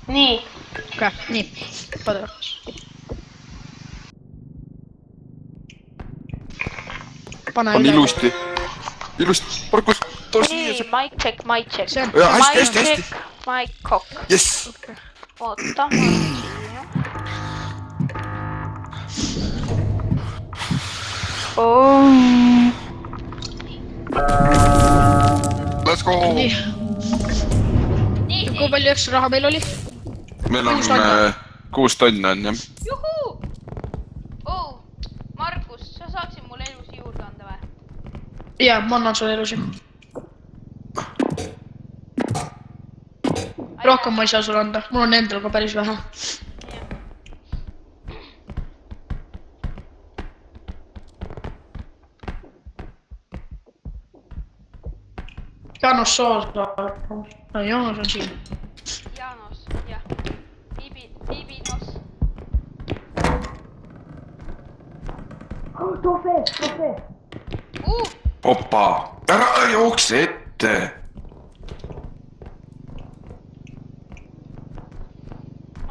Nii. Okei, nii. Padra. Pane on üle. ilusti. Ilusti. Markus, toos Nii, nii. mic check, mic check. See on. Ja, hästi, Mic hästi, hästi. check, mic cock. Jess. Oota, ma olen siia. Let's go. Nii. Nii, Kui palju ekstra raha meil oli? Meil on 6 tonna on jah. Juhuu! Oh, Markus, sa saaksid mulle elusi juurde anda või? Jaa, ma annan sulle elusi. Rohkem ma ei saa sulle anda, mul on endal ka päris vähe. Janos Soosa. Janos on siin. Janos, jah. Ibinos. Trofee. Opa. Ära jookse ette.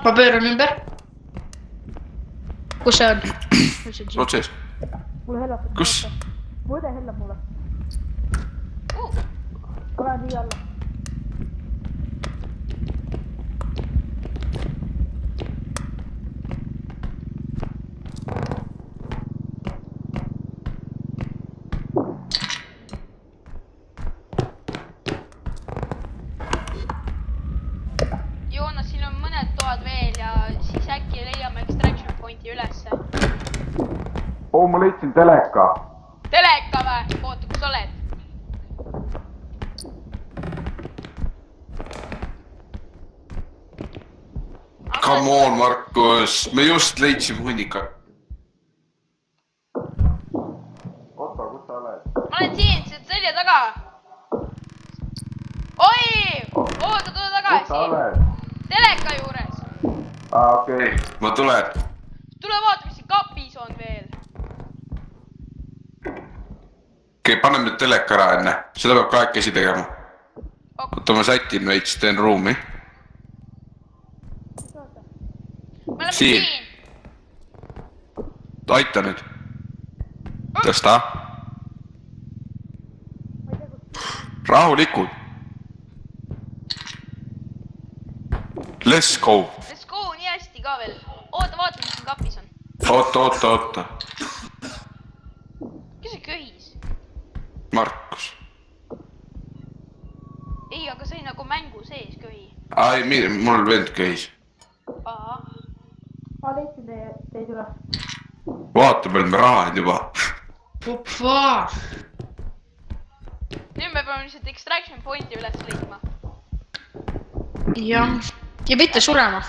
Ma pööran ümber. Kus see on? Otses. Mulle hellab. Kus? Mõõde hellab mulle. Ole nii alla. Joonas, siin on mõned toad veel ja siis äkki leiame extraction pointi ülesse. Ma leidsin teleka. Teleka või? Oota, kus oled? Come on, Markus. Me just leidsime hunnika. Oota, kus sa oled? Ma olen siin, selja taga. Oi! Oota, tule tagasi. Teleka juures. Okei. Ma tulen. Tule vaata, mis siin kapis on veel. Okei, paneme nüüd teleka ära enne. Seda peab kahekesi tegema. Oota, ma sätin veits, teen ruumi. Me oleme Siin. Aita nüüd. Tõsta. Rahulikult. Let's go. Let's go, nii hästi ka veel. Oota, vaata, mis siin kapis on. Oota. Kes see köhis? Markus. Ei, aga see oli nagu mängu sees köhi. Ai, mul vend käis. Aa. Ma leidsin teid üle. Vaata, me oleme rahad juba. Puppa! Nüüd me peame lihtsalt extraction pointi üles leidma. Jah. Ja mitte surema.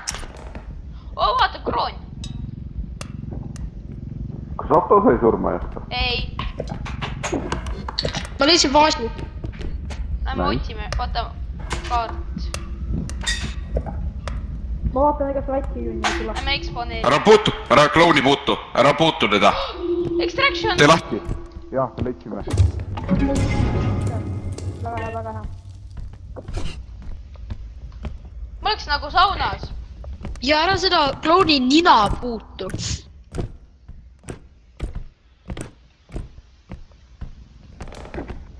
Oo, vaata, kroon. Kas Otto sai surma just? Ei. Ma leidsin vaasi. Lähme otsime, vaata, kaart. Ma vaatan, ega see väike junni tule. Lähme eksponeeri. Ära puutu, ära klouni puutu, ära puutu teda. Extraction! Tee lahti. Jah, me leidsime. Väga hea. Ma oleks nagu saunas. Ja ära seda klouni nina puutu.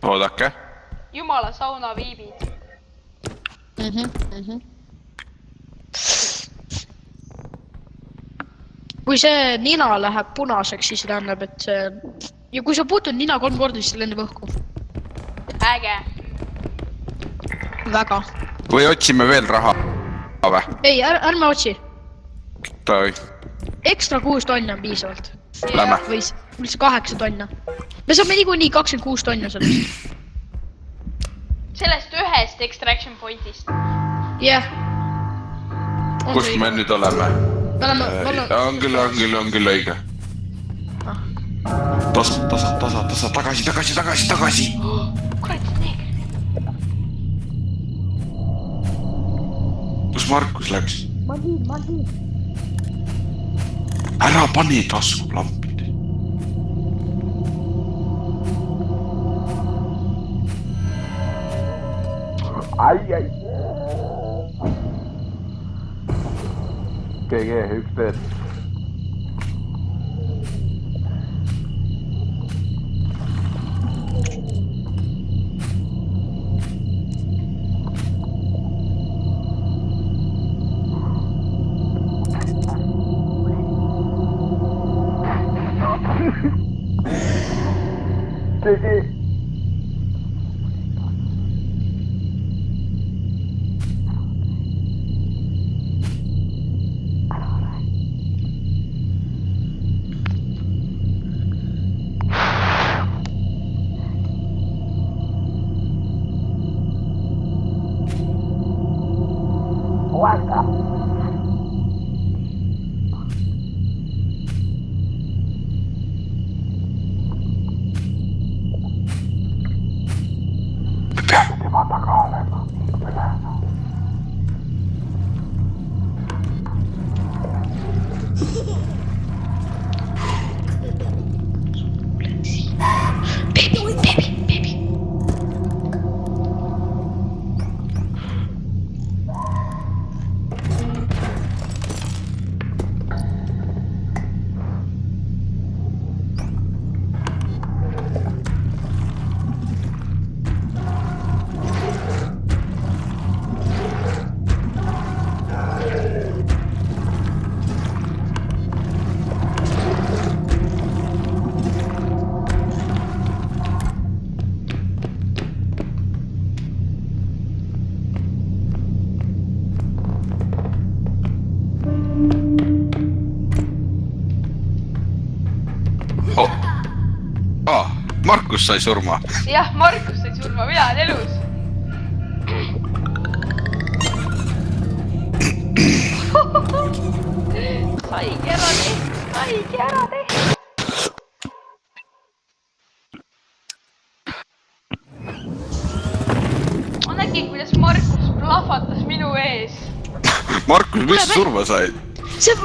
Oodake. Jumala sauna viibid. Kui see nina läheb punaseks, siis tähendab, et see... Ja kui sa puutud nina 3 korda, siis see lendab õhku. Äge. Väga. Või otsime veel raha. Ei, ärme otsi. Toi. Ekstra 6 tonna on piisavalt. Lähme. Või üldse 8 tonna. Me saame niikuinii 26 tonna sellest. Sellest ühest extraction pointist. Jah. Kus me nüüd oleme? On küll õige. Tasa, tagasi. Kurat, neegri. Kus Markus läks? Ma siin. Ära pani tasku lampid. Ai. GG, üks teed. GG. Markus sai surma. Jah, Markus sai surma, mina olen elus. Saigi ära tehtud. Ma nägin, kuidas Markus plahvatas minu ees. Markus, mis surma sai?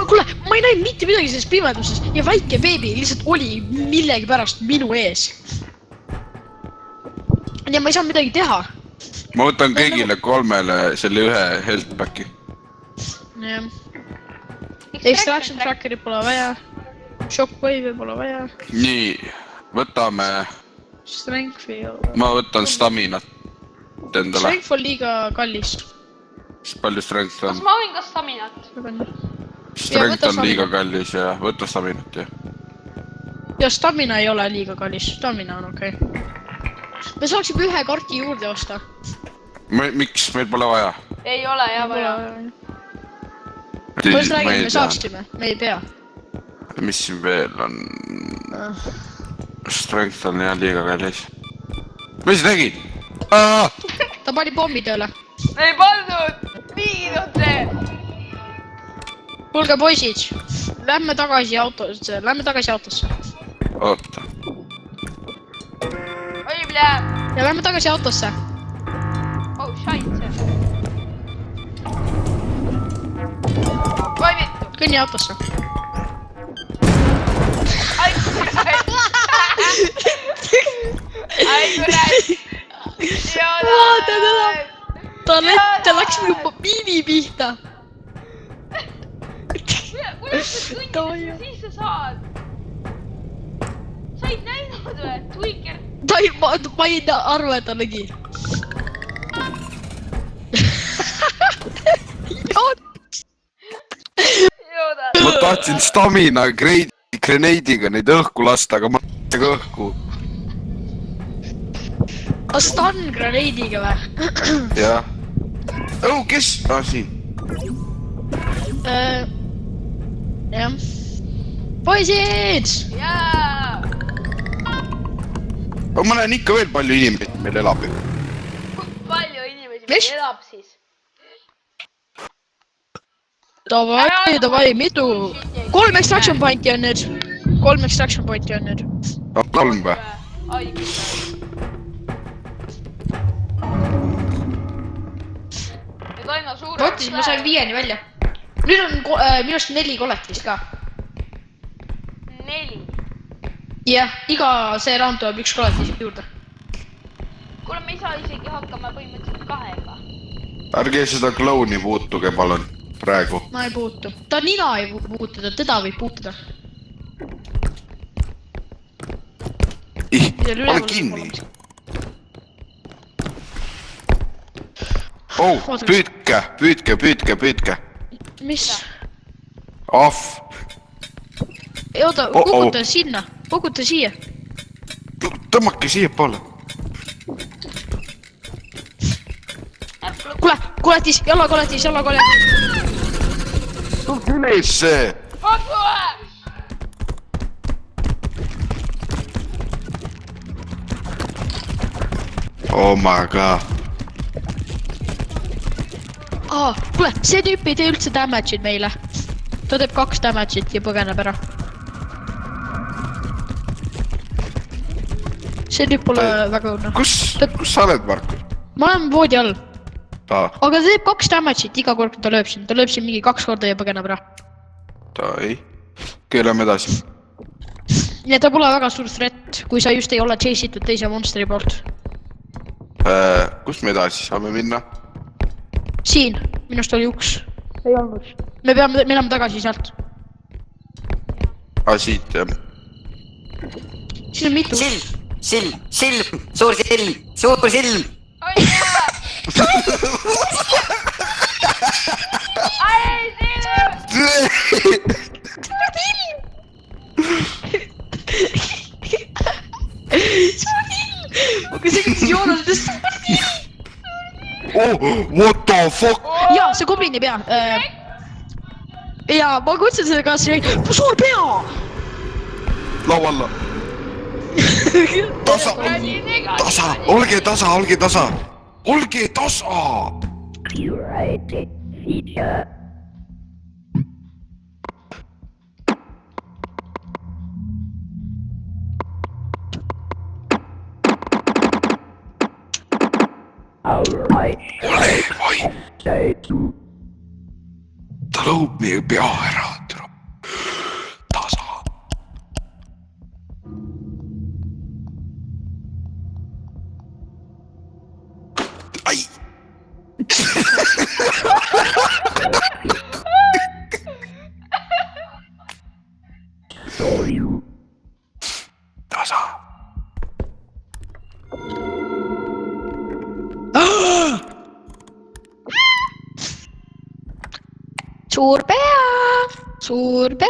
Kuule, ma ei näinud mitte midagi selles pimeduses ja väike beebi lihtsalt oli millegi pärast minu ees. Ja ma ei saa midagi teha. Ma võtan kõigile 3 selle ühe health packi. Jah. Extraction trackeri pole vaja. Shockwave'i pole vaja. Nii, võtame... Strength'i ei ole. Ma võtan staminat endale. Strength on liiga kallis. Palju strength on? Kas ma võin ka staminat? Strength on liiga kallis ja võta staminat, jah. Ja stamina ei ole liiga kallis. Stamina on okei. Me saaksime ühe karti juurde osta. Miks? Meil pole vaja. Ei ole, jah, vaja. Ma just räägin, me saaksime. Me ei pea. Mis siin veel on? Strength on jah liiga kallis. Mis tegid? Ta pani pommi tööle. Ei pandud! Viidud see! Kuulge poisid, lähme tagasi autosse. Oota. Oi, blä! Ja lähme tagasi autosse. Oh, scheisse. Oi, vittu. Kõnni autosse. Ai, kurat! Ai, kurat! Vaata teda! Ta läks juba miini pihta. Kuidas sa kõnnid, siis sa saad? Sa ei näinud või? Tweaker? Ma ei arva, et ta nägi. Ma tahtsin stamina grenade'iga neid õhku lasta, aga ma ei tea õhku. Stun grenade'iga või? Jah. Oh, kes? Siin. Jah. Poisid! Jaa! Ma näen ikka veel palju inimesi meil elab. Palju inimesi meil elab siis? Davai, mitu? 3 extraction pointi on nüüd. 3 extraction pointi on nüüd. 3 või? Ai, küll. Nüüd aina suurem. Võttis, ma sain 5-ni välja. Nüüd on minust 4 kolletist ka. 4? Jah, iga see round tuleb 1 kolletis juurde. Kuule, me ei saa isegi hakkama põhimõtteliselt 2-ga. Ärge seda klouni puutuge, palun. praegu. ma ei puutu. Ta nina ei puutuda, teda võib puutuda. Ole kinni. Oh, püüdke. Mis? Ahv. Oota, kukuta sinna. Kukuta siia. Tõmmake siia poole. Kuule, koletis, jalla koletis. Tulge ülesse. Oh my god. Kuule, see tüüp ei tee üldse damage'id meile. Ta teeb 2 damage'it ja põgeneb ära. See tüüp pole väga õnne. Kus sa oled, Markus? Ma olen voodi all. Aga ta teeb 2 damage'it iga kord, kui ta lööb siin. Ta lööb siin mingi 2 korda ja põgeneb ära. Ei. Keelame edasi. Ja ta pole väga suur threat, kui sa just ei ole chase-itud teise monsteri poolt. Kus me edasi saame minna? Siin, minust oli uks. Ei olnud. Me peame minema tagasi sealt. Siit, jah. Siin on mitu. Silm, suur silm. Ai, jää! Ai, silm! Aga see küll joonaldest. Oh, what the fuck? Jaa, see goblini pea. Ja ma kutsun seda ka suur pea! Lau alla. Tasa, olge tasa. Ole vai. Ta lõub meie pea ära. Tasa. Ai. Tasa. Suur pea!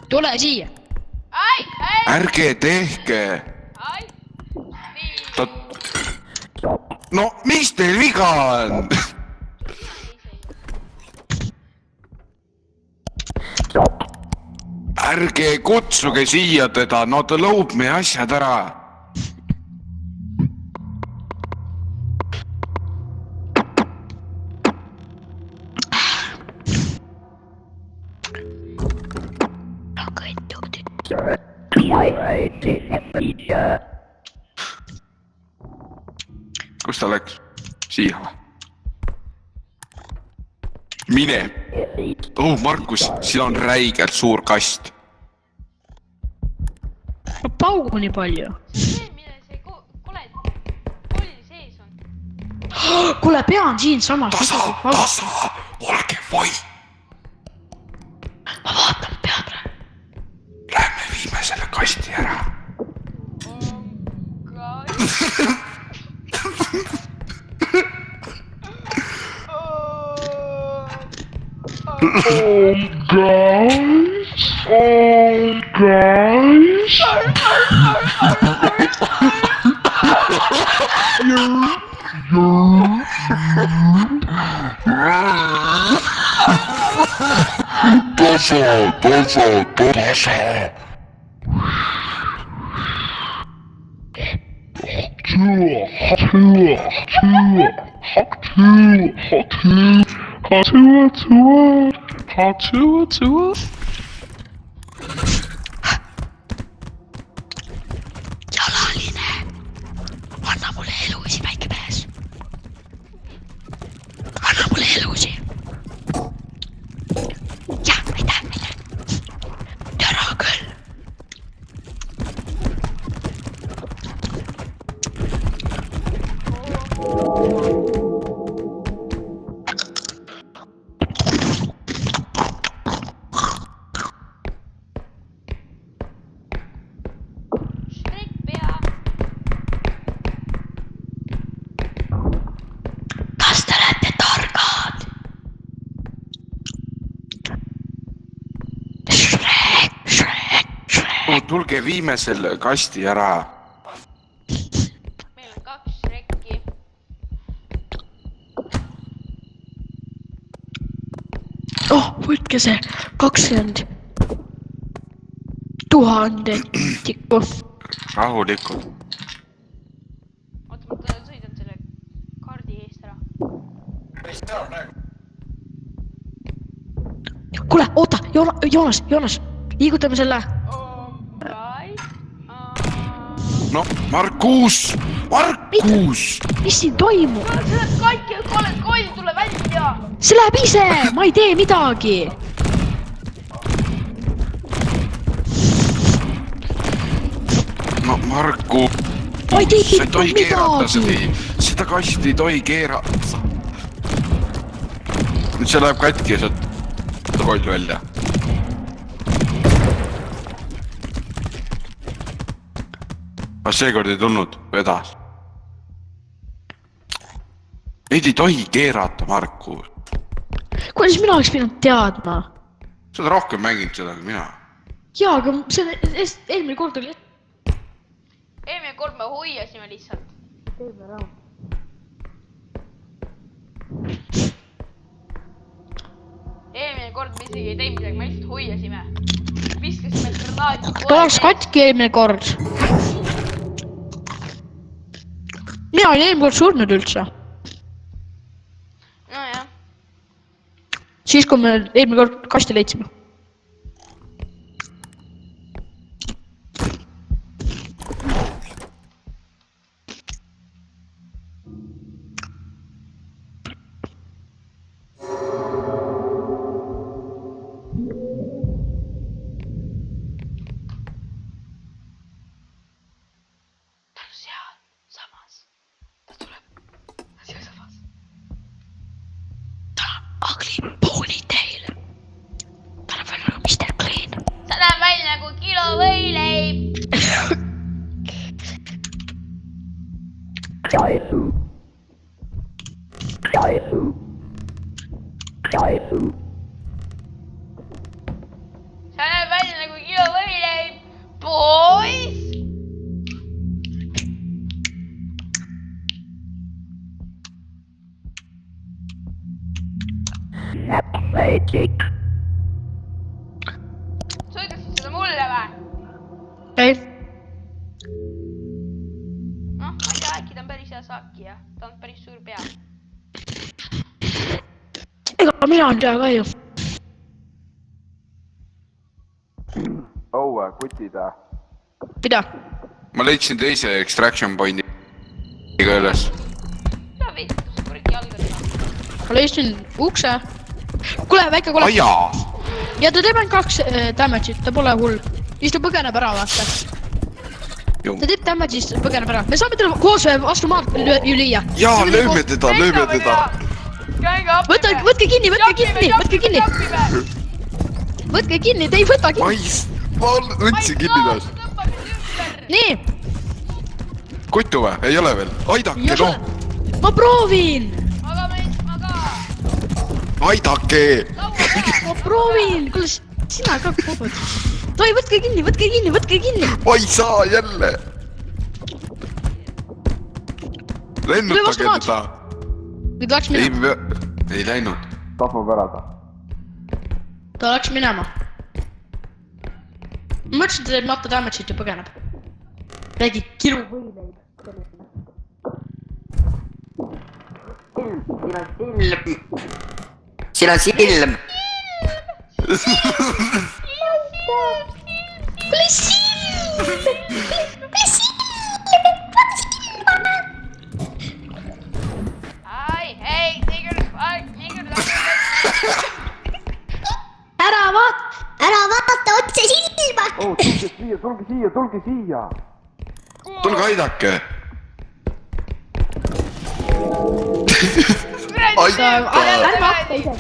Tule siia! Ai! Ärge tehke! Ai! No, mis teil viga on? Ärge kutsuge siia teda, no ta lõub meie asjad ära. Kus ta läks? Siia. Mine. Oh, Markus, siin on räigelt suur kast. Paugu nii palju. Mine see kolli sees on. Kuule, pea on siin samas. Tasa, olge voi. Ma vaatan pea praegu. Lähme viime selle kasti ära. Jalaline, anna mulle elusi, väike mees. Anna mulle elusi. Jah, aitäh. Tere küll. tulge viime selle kasti ära. Meil on 2 rekki. Oh, võtke see 20 000 tikku. Rahulikult. Oota, ma sõidan selle kaardi eest ära. Kuule, oota, Joonas, liigutame selle. No, Markus! Mis siin toimub? sa oled katki, oled koll, tule välja! See läheb ise, ma ei tee midagi. No, Markus! Ma ei tee sa ei tohi keerata midagi. seda kasti ei tohi keerata. Nüüd see läheb katki ja sealt koll välja. Aga seekord ei tulnud, vedas. Neid ei tohi keerata, Markus. Kuidas mina oleks pidanud teadma? Sa oled rohkem mänginud seda kui mina. Jaa, aga see eelmine kord oli... Eelmine kord me hoiasime lihtsalt. Eelmine kord me isegi ei teinud midagi, me lihtsalt hoiasime. Viskasime granaadi. Ta oleks katki eelmine kord. Mina olin eelmine kord surnud üldse. Nojah. Siis kui me eelmine kord kasti leidsime. Ugly ponytail. Ta näeb välja nagu Mr. Clean. Sa näeb välja nagu kilo võileib. Sa näeb välja nagu kilo võileib. Boys! Sõidasid seda mulle või? Ei. Noh, ma ei tea, äkki ta on päris hea saaki ja ta on päris suur pea. Ega mina on tea ka ju. Õue, kutid. Mida? Ma leidsin teise extraction point'i üles. Ta vittus kurgi jalga teha. Ma leidsin ukse. Kuule, väike kuule. Ajaa! Ja ta teeb ainult 2 damage'it, ta pole hull. Siis ta põgeneb ära, vaata. Ta teeb damage'ist, ta põgeneb ära. Me saame teda koos vastu maad lüüa. Jaa, lööme teda. Võtke kinni. Võtke kinni, te ei võta kinni. Ma võtsin kinni taas. Nii. Kutu või? Ei ole veel. Aidake, noh. Ma proovin. Aga ka. Aidake. Ma proovin. Kuule, sina ka kopad. Toi, võtke kinni. Ma ei saa jälle. Lennutage teda. Nüüd läks minema. Ei läinud. Tahmab ära ta. Ta läks minema. Ma mõtlesin, ta teeb natta damage'it ja põgeneb. Räägi kiru võileid. Siin on silm. Kuule Ai, hei, nigger. Ära vaata otse silma! Tulge siia. Tulge aidake.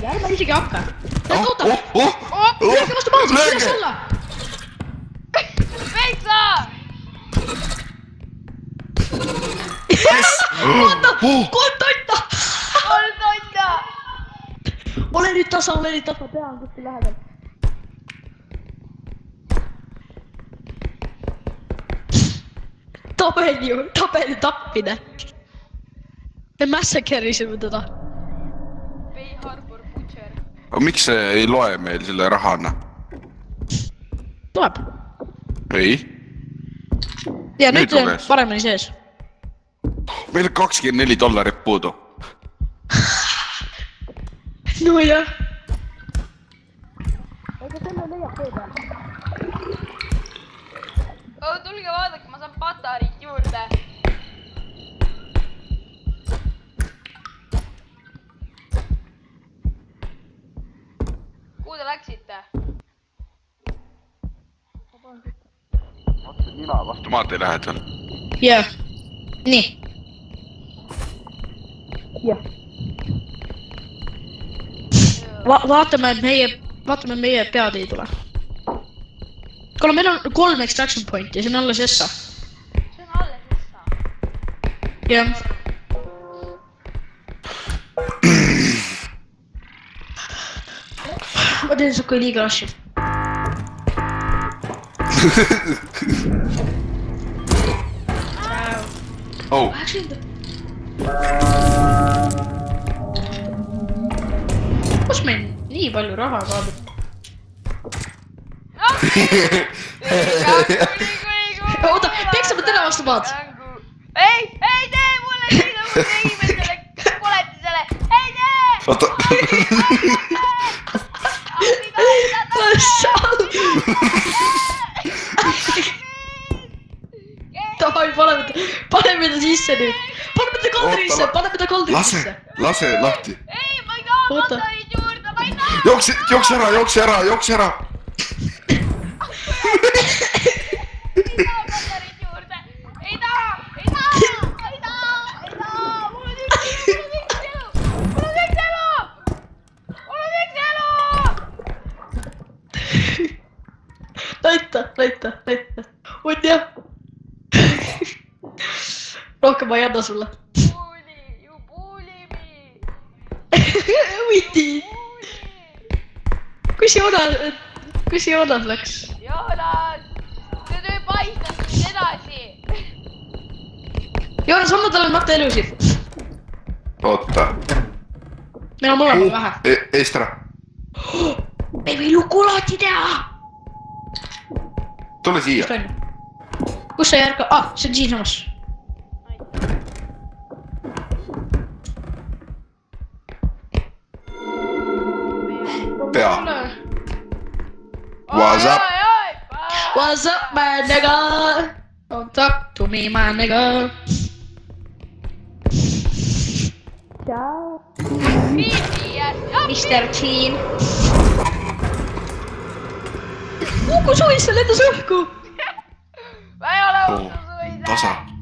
Ärme isegi hakka. Oota. Lööge vastu maad, üles alla. Veitsa! Kontoita! Ole nüüd tasa, ma pean kuskil lähedal. tabeli tappine. Me massacre'isime teda. Bay Harbor Butcher. aga miks see ei loe meil selle rahana? Tuleb. ei. Ja Nüüd nüüd luges. paremini sees. meil on $24 puudu. No jah. Tulge vaadake, ma saan patarit juurde. Kuhu te läksite? nina vastu maad ei lähe tal. Jah. Nii. Vaatame, et meie pead ei tule. Kuule, meil on 3 extraction pointi, see on alles Essa. See on alles Essa. Jah. Ma teen siuke liiga asju. oh, Kus meil nii palju raha kaadub? Oota, peaksime täna vastu maad. Ei tee mulle nii nagu tegime selle koletisele. Ei tee! oota. Davai, paneme ta sisse nüüd. Paneme ta kaldrisse. lase lahti. Ei, ma ei taha Oota. patarit juurde, ma ei taha! jookse ära. Ei taha patarit juurde! Ei taha! Mul on üks elu! Näita. On jah. Rohkem ma ei anna sulle. You bully me! Võiti. Kus Joonas läks? Joonas! See töö paistab nüüd edasi! Joonas, anna talle natte elusid. oota. Meil on mõlemal vähe. eest ära. Me ei või lugu alati teha. tule siia. Kus sa järg... see on siinsamas. pea. What's up? What's up, my nigga? Don't talk to me, my nigga. Ciao. Mr. Clean. Kuku suisse lendas õhku. Ma ei ole õhku suisa! tasa.